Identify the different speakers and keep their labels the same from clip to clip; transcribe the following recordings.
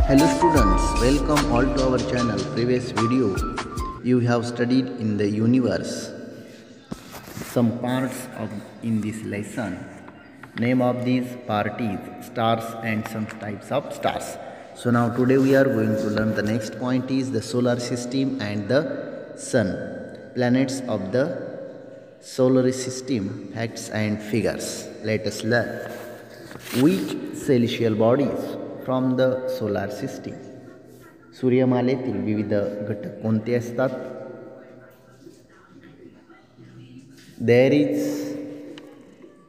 Speaker 1: Hello students, welcome all to our channel. Previous video you have studied in the universe some parts of in this lesson. Name of these parties stars and some types of stars. So now today we are going to learn the next point is the solar system and the sun. Planets of the solar system, facts and figures. Let us learn. Which celestial bodies from the solar system? सूर्यमालेतील विविध घटक कोणते असतात? There is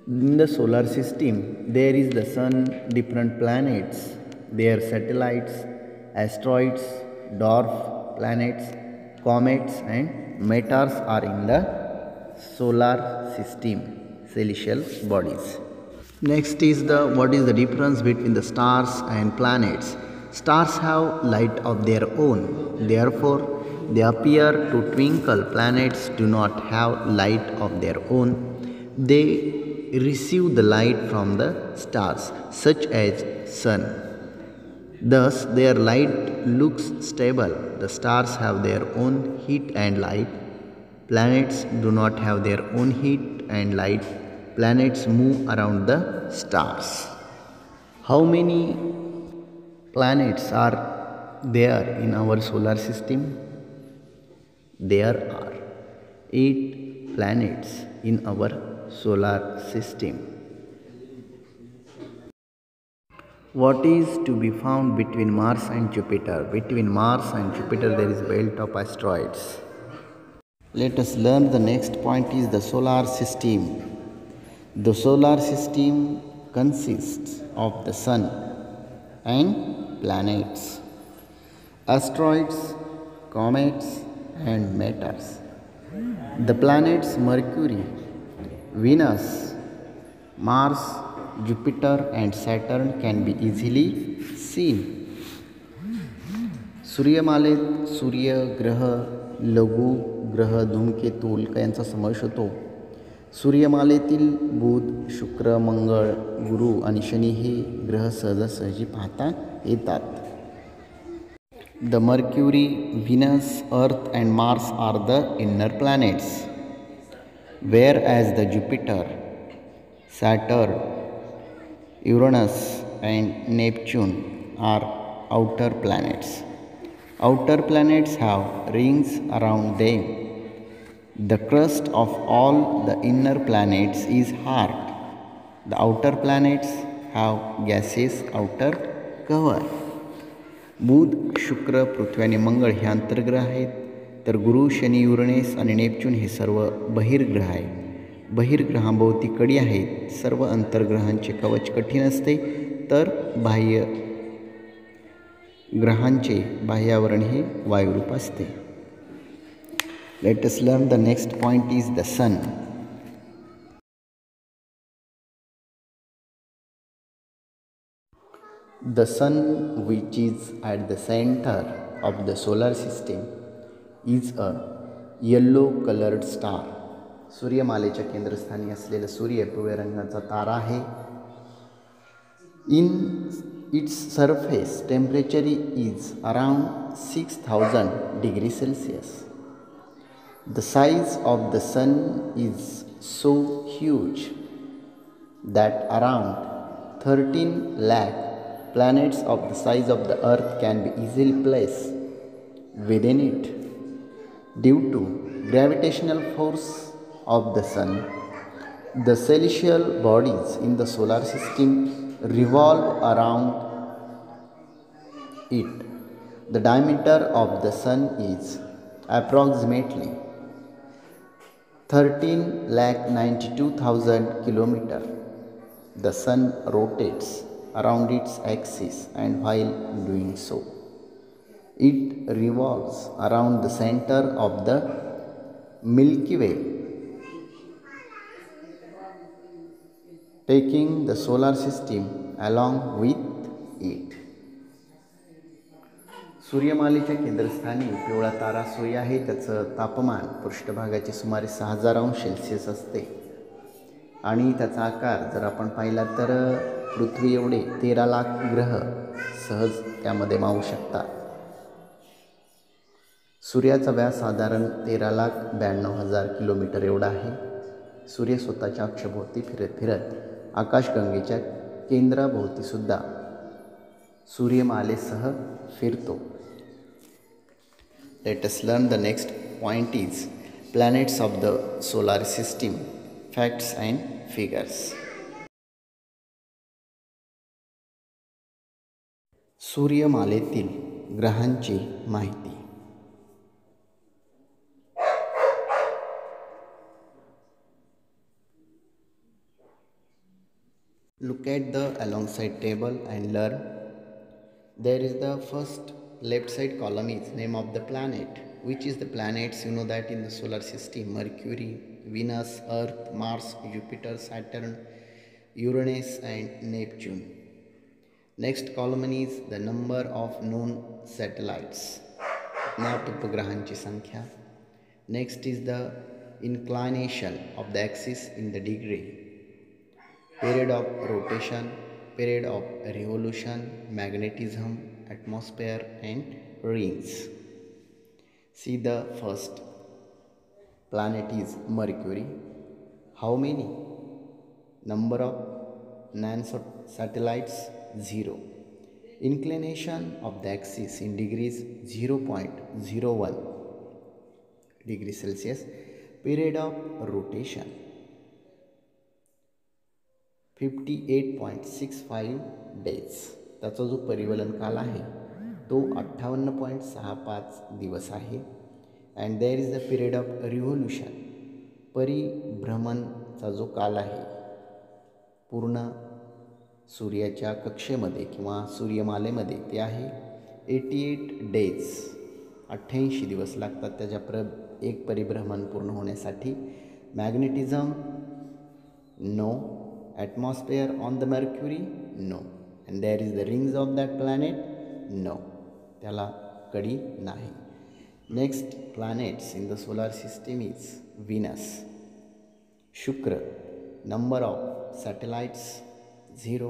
Speaker 1: in the solar system there is the sun, different planets, their satellites, asteroids, dwarf planets, comets and meteors are in the solar system, celestial bodies. Next is the what is the difference between the stars and planets? Stars have light of their own, therefore they appear to twinkle. Planets do not have light of their own. They receive the light from the stars, such as sun. Thus their light looks stable. The stars have their own heat and light. Planets do not have their own heat and light. Planets move around the stars. How many planets are there in our solar system? There are 8 planets in our solar system. What is to be found between Mars and Jupiter? Between Mars and Jupiter there is a belt of asteroids. Let us learn the next point is the solar system. The solar system consists of the sun and planets, asteroids, comets and meteors. The planets Mercury, Venus, Mars, Jupiter and Saturn can be easily seen. सूर्यमालेत सूर्य ग्रह, लघु ग्रह, धूमकेतू यांचा समावेश होतो. सूर्यमालेतील बुध, शुक्र, मंगळ, गुरु आणि शनी हे ग्रह सहजासहजी पाहता येतात. The Mercury, Venus, Earth and Mars are the inner planets, whereas the Jupiter, Saturn, Uranus and Neptune are outer planets. Outer planets have rings around them. The crust of all the inner planets is hard. The outer planets have gaseous outer cover. बुध, शुक्र, पृथ्वी आणि मंगळ हे अंतर्ग्रह आहेत, तर गुरु, Shani, Uranus आणि Neptune हे सर्व बहिर्ग्रह आहेत. बहिर्ग्रहांभोवती कडी आहेत. सर्व अंतर्ग्रहांचे कवच कठीण असते, तर बाह्य ग्रहांचे बाह्यावरण हे वायुरूप असते. Let us learn the next point is the sun. The sun, which is at the center of the solar system, is a yellow colored star. सूर्यमालेच्या केंद्रस्थानी असलेला सूर्य पिवळ्या रंगाचा तारा आहे. In its surface temperature is around 6000 degrees Celsius. The size of the sun is so huge that around 13 lakh planets of the size of the earth can be easily placed within it. Due to gravitational force of the sun, the celestial bodies in the solar system revolve around it. The diameter of the sun is approximately 13,92,000 kilometers. The sun rotates around its axis, and while doing so, it revolves around the center of the Milky Way, taking the solar system along with it. सूर्यमालेच्या केंद्रस्थानी पिवळा तारा सूर्य आहे. त्याचं तापमान पृष्ठभागाचे सुमारे 6000 अंश Celsius असते. आणि त्याचा आकार जर आपण पाहिला तर पृथ्वी एवढे 13 लाख ग्रह सहज त्यामध्ये मावू शकतात. सूर्याचा व्यास साधारण 13,92,000 किलोमीटर एवढा आहे. सूर्य स्वतःच्या अक्षभोवती फिरत फिरत आकाशगंगेच्या केंद्राभोवतीसुद्धा सूर्यमालेसह फिरतो. Let us learn the next point is planets of the solar system, facts and figures. सूर्यमालेतील ग्रहांची माहिती. Look at the alongside table and learn. There is the first left side column is name of the planet, which is the planets you know that in the solar system: Mercury, Venus, Earth, Mars, Jupiter, Saturn, Uranus and Neptune. Next column is the number of known satellites, ज्ञात उपग्रहांची संख्या. Next is the inclination of the axis in the degree, period of rotation, period of revolution, magnetism, atmosphere and rings. See, the first planet is Mercury. How many? Number of satellites 0. Inclination of the axis in degrees 0.01 degrees Celsius. Period of rotation 58.65 days. त्याचा जो परिवलन काल आहे तो 58.65 दिवस आहे. And there is the period of revolution, परिभ्रमणचा जो काल आहे पूर्ण सूर्याच्या कक्षेमध्ये किंवा सूर्यमालेमध्ये ते आहे 88 डेज. 88 दिवस लागतात त्याच्या एक परिभ्रमण पूर्ण होण्यासाठी. मॅग्नेटिझम नो. Atmosphere on the Mercury? No. And there is the rings of that planet? No. त्याला कडी नाही. Next planets in the solar system is Venus. Shukra. Number of satellites 0.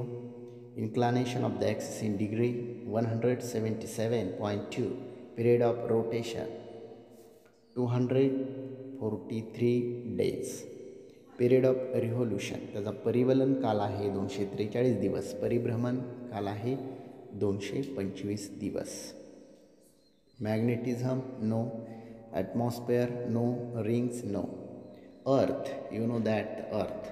Speaker 1: Inclination of the axis in degree 177.2. Period of rotation 243 days. Period of revolution, त्याचा परिवलन काल आहे 243 दिवस. परिभ्रमण काल आहे 225 दिवस. Magnetism no. Atmosphere no. Rings no. Earth, you know that the earth.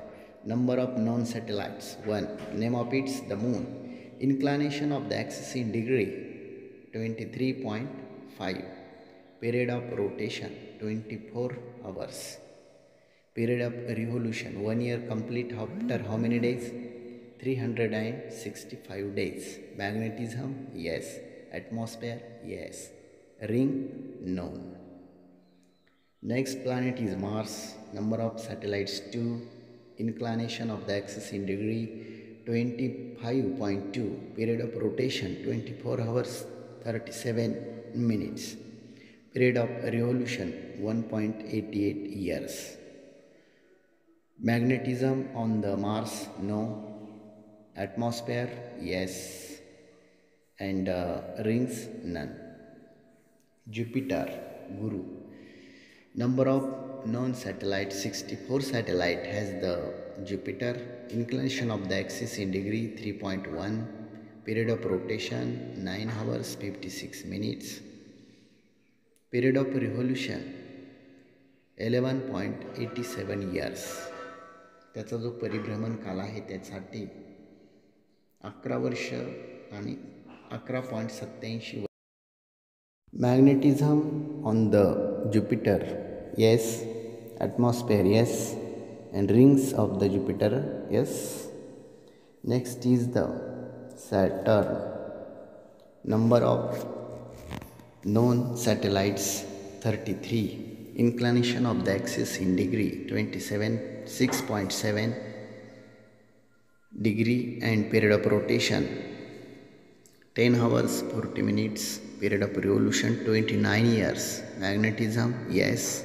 Speaker 1: Number of known satellites 1. Name of its the moon. Inclination of the axis in degree 23.5. Period of rotation 24 hours. Period of revolution 1 year complete after how many days? 365 days. Magnetism? Yes. Atmosphere? Yes. Ring? No. Next planet is Mars. Number of satellites 2. Inclination of the axis in degree 25.2. Period of rotation 24 hours 37 minutes. Period of revolution 1.88 years. Magnetism on the Mars? No. Atmosphere? Yes. And rings? None. Jupiter, Guru. Number of known satellites 64 satellite has the Jupiter. Inclination of the axis in degree 3.1. Period of rotation 9 hours 56 minutes. Period of revolution 11.87 years. त्याचा जो परिभ्रमण काल आहे त्यासाठी 11 वर्ष आणि 11.87. Magnetism on the Jupiter? Yes. Atmosphere? Yes. And rings of the Jupiter? Yes. Next is the Saturn. Number of known satellites 33. Inclination of the axis in degree 6.7 degree and period of rotation 10 hours 40 minutes. Period of revolution 29 years. Magnetism? Yes.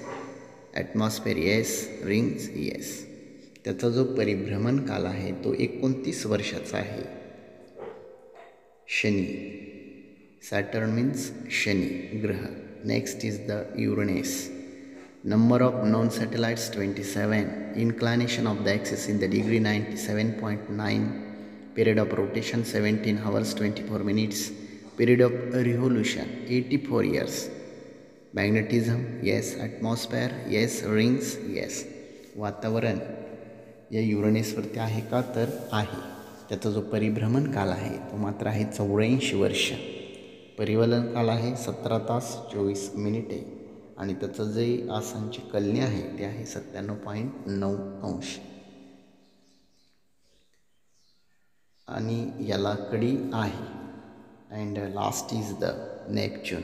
Speaker 1: Atmosphere? Yes. Rings? Yes. त्याचा जो परिभ्रमण काल आहे तो 29 वर्षाचा आहे. Shani, Saturn means Shani ग्रह. Next is the Uranus. Number of known satellites 27. Inclination of the axis in the degree 97.9. Period of rotation 17 hours 24 minutes. Period of revolution 84 years. Magnetism yes. Atmosphere yes. Rings yes. वातावरण या युरेनसवरती आहे का, तर आहे. त्याचा जो परिभ्रमण काल आहे तो मात्र आहे 84 वर्ष. परिवलन काल आहे 17 तास 24 मिनिटे आणि त्याचं जे आसांची कलनी आहे ते आहे 97.9 अंश आणि याला कडी आहे. And last is the Neptune.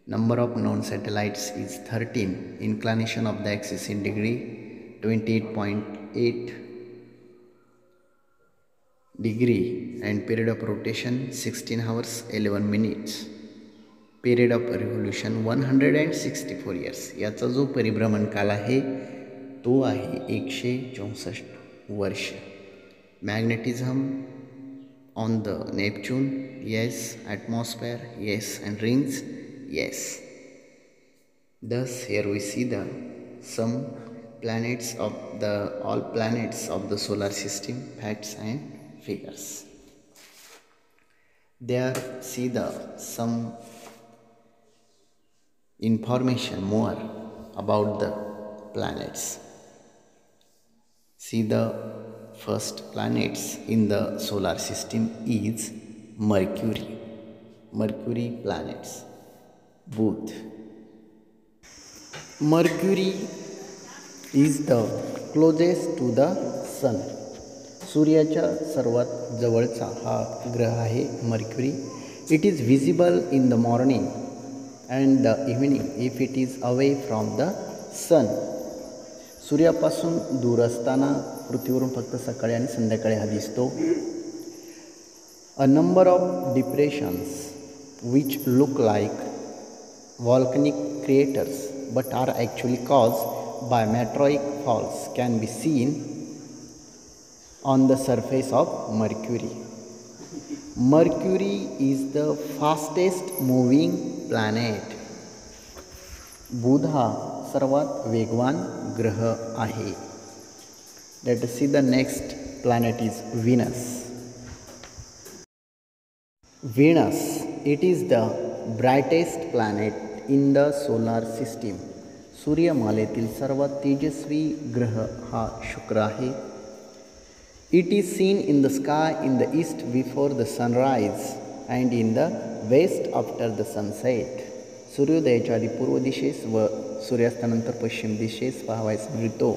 Speaker 1: Number of known satellites is 13. Inclination of the axis in degree 28.8 degree and period of rotation 16 hours 11 minutes. Period of revolution 164 years. याचा जो परिभ्रमण काल आहे तो आहे 164 वर्ष. Magnetism on the Neptune yes. ॲटमॉस्फेअर yes. And rings yes. Thus here we see the some planets of the all planets of the solar system, facts and figures. There see the some information more about the planets. See the first planets in the solar system is Mercury. Mercury planets. Both. Mercury is the closest to the sun. सूर्याच्या सर्वात जवळचा हा ग्रह आहे Mercury. It is visible in the morning and the evening if it is away from the sun. सूर्यापासून दूर असताना पृथ्वीवरून फक्त सकाळी आणि संध्याकाळी हा दिसतो. A number of depressions which look like volcanic craters but are actually caused by meteoric falls can be seen on the surface of Mercury. Mercury is the fastest moving planet. बुध हा सर्वात वेगवान ग्रह आहे. Let us see the next planet is Venus. Venus, it is the brightest planet in the solar system. सूर्यमालेतील सर्वात तेजस्वी ग्रह हा शुक्र आहे. It is seen in the sky in the east before the sunrise and in the west after the sunset. सूर्योदयाच्या आधी पूर्व दिशेस व सूर्यास्तानंतर पश्चिम दिशेस पाहावयास मिळतो.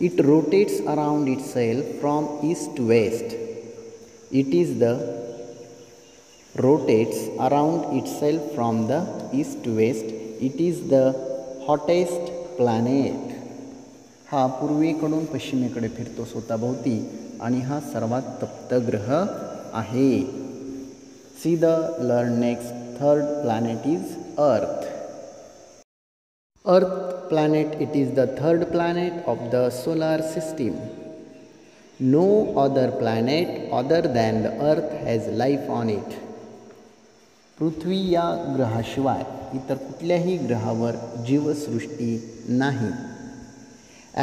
Speaker 1: It rotates around itself from east to west. It is the rotates around itself from the east to west. It is the hottest planet. हा पूर्वेकडून पश्चिमेकडे फिरतो स्वतःभोवती आणि हा सर्वात तप्त ग्रह आहे. See the learn next. Third planet is earth. Earth planet, it is the third planet of the solar system. No other planet other than the earth has life on it. पृथ्वी या ग्रहाशिवाय इतर कुठल्याही ग्रहावर जीवसृष्टी नाही.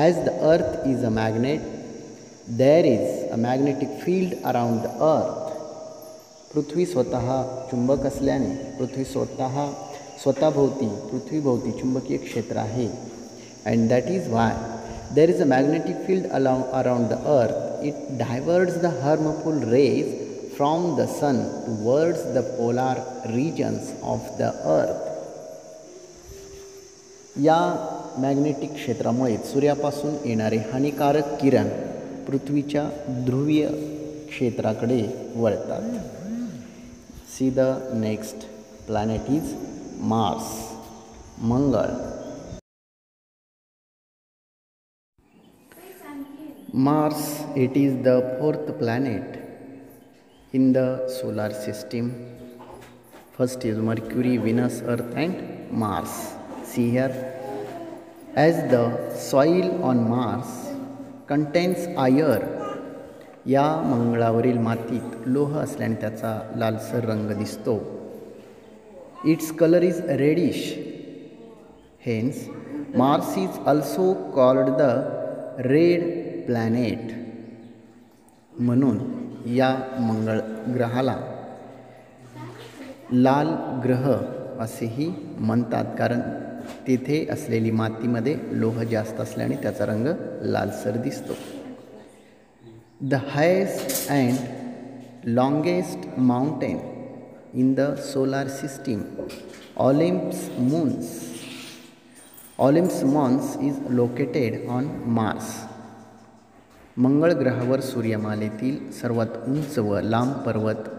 Speaker 1: As the earth is a magnet, there is a magnetic field around the earth. पृथ्वी स्वतः चुंबक असल्याने स्वतःभोवती पृथ्वीभोवती चुंबकीय क्षेत्र आहे. And that is why there is a magnetic field around the earth. It diverts the harmful rays from the sun towards the polar regions of the earth. या magnetic क्षेत्रामुळे सूर्यापासून येणारे हानिकारक किरण पृथ्वीच्या ध्रुवीय क्षेत्राकडे वळतात. सी the next planet is Mars. मंगळ. Mars, it is the fourth planet in the solar system. First is Mercury, Venus, Earth and Mars. See here, as the soil on Mars contains iron. या मंगळावरील मातीत लोह असल्याने त्याचा लालसर रंग दिसतो. Its colour is reddish. Hence Mars is also called the red planet. म्हणून या मंगळ ग्रहाला लाल ग्रह असेही म्हणतात, कारण तिथे असलेली मातीमध्ये लोह जास्त असल्याने त्याचा रंग लालसर दिसतो. The highest and longest mountain in the solar system, Olympus Mons is located on Mars. मंगळ ग्रहावर सूर्यमालेतील सर्वात उंच व लांब पर्वत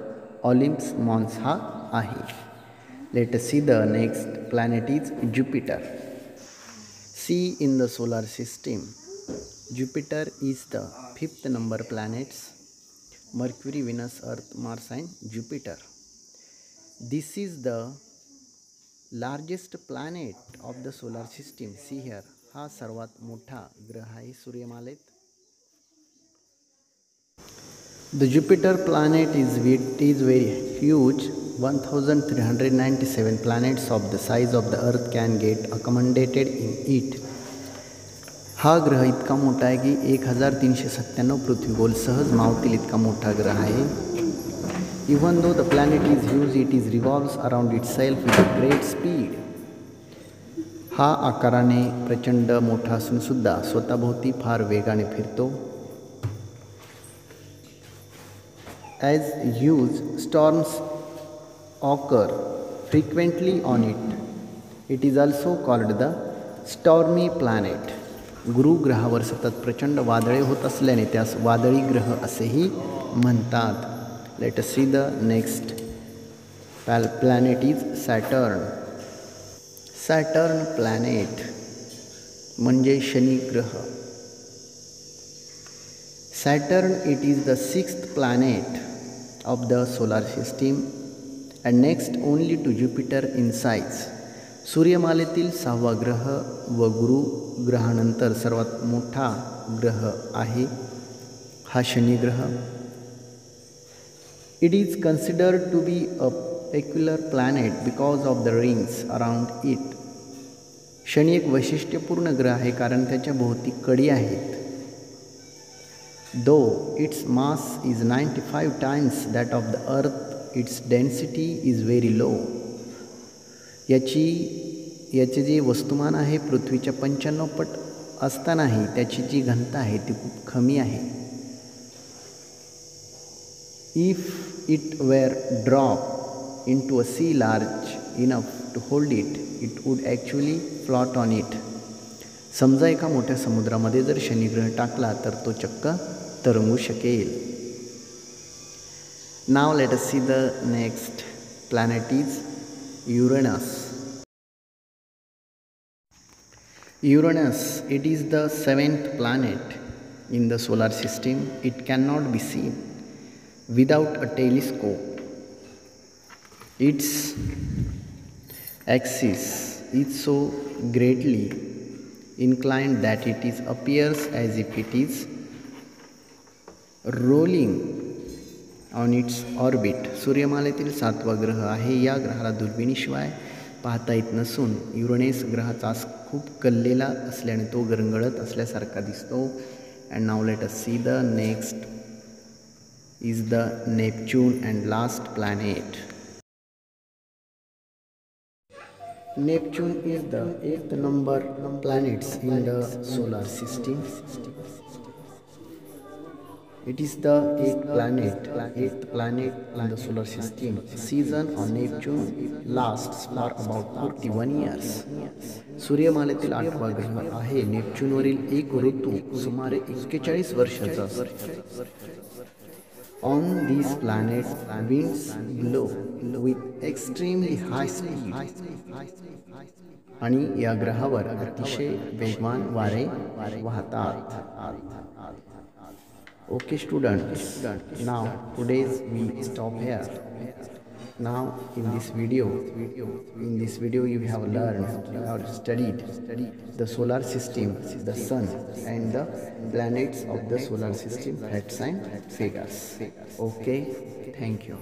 Speaker 1: ऑलिम्पस मॉन्स हा आहे. Let us see the next planet is Jupiter. See in the solar system, Jupiter is the 5th number planets: Mercury, Venus, Earth, Mars and Jupiter. This is the largest planet of the solar system. See here, हा सर्वात मोठा ग्रह आहे सूर्यमालेत. The Jupiter planet is very huge. 1397 planets of the size of the Earth can get accommodated in it. हा ग्रह इतका मोठा आहे की 1397 पृथ्वीगोल सहज मावतील इतका मोठा ग्रह आहे. Even though the planet is huge, it is revolves around itself with a great speed. हा आकाराने प्रचंड मोठा असून सुद्धा स्वतःभोवती फार वेगाने फिरतो. As huge storms occur frequently on it, it is also called the stormy planet. गुरु ग्रहावर सतत प्रचंड वादळे होत असल्याने त्यास वादळी ग्रह असेही म्हणतात. Late us see the next planet is Saturn. Saturn planet म्हणजे शनी ग्रह. Saturn, it is the 6th planet of the solar system and next only to Jupiter in size. सूर्यमालेतील 6वा ग्रह व गुरु ग्रहानंतर सर्वात मोठा ग्रह आहे हा शनी ग्रह. It is considered to be a peculiar planet because of the rings around it. Shani एक वैशिष्ट्यपूर्ण ग्रह आहे कारण त्याच्या भोवती कडी आहेत. Though its mass is 95 times that of the Earth, its density is very low. याचे जे वस्तुमान आहे पृथ्वीच्या 95 पट असतानाही त्याची जी घनता आहे ती खूप कमी आहे. If it were dropped into a sea large enough to hold it, it would actually float on it. समजा एका मोठ्या समुद्रामध्ये जर शनिग्रह टाकला तर तो चक्क तरंगू शकेल. Now let us see the next planet is Uranus. Uranus, it is the 7th planet in the solar system. It cannot be seen without a telescope. Its axis is so greatly inclined that it appears as if it is rolling on its orbit. सूर्यमालेतील 7वा ग्रह आहे. या ग्रहाला दुर्बिणीशिवाय पाहता येत नसून Uranus ग्रहाचा खूप कललेला असल्याने तो गरंगळत असल्यासारखा दिसतो. And now let us see the next is the Neptune and last planet. Neptune is the 8th number planets in the solar system. It is the 8th planet in the solar system. Season on Neptune lasts for about 41 years. सूर्यमालेतील 8वा ग्रह आहे. नेपच्यूनवरील एक ऋतू सुमारे 41 वर्षाचा असतो. On these planets, winds blow with extremely high speed. आणि या ग्रहावर अतिशय वेगवान वारे वाहतात. Okay students, now today's we stop here. Now in this video you have learned or studied the solar system, the sun and the planets of the solar system, facts and figures. Okay, thank you.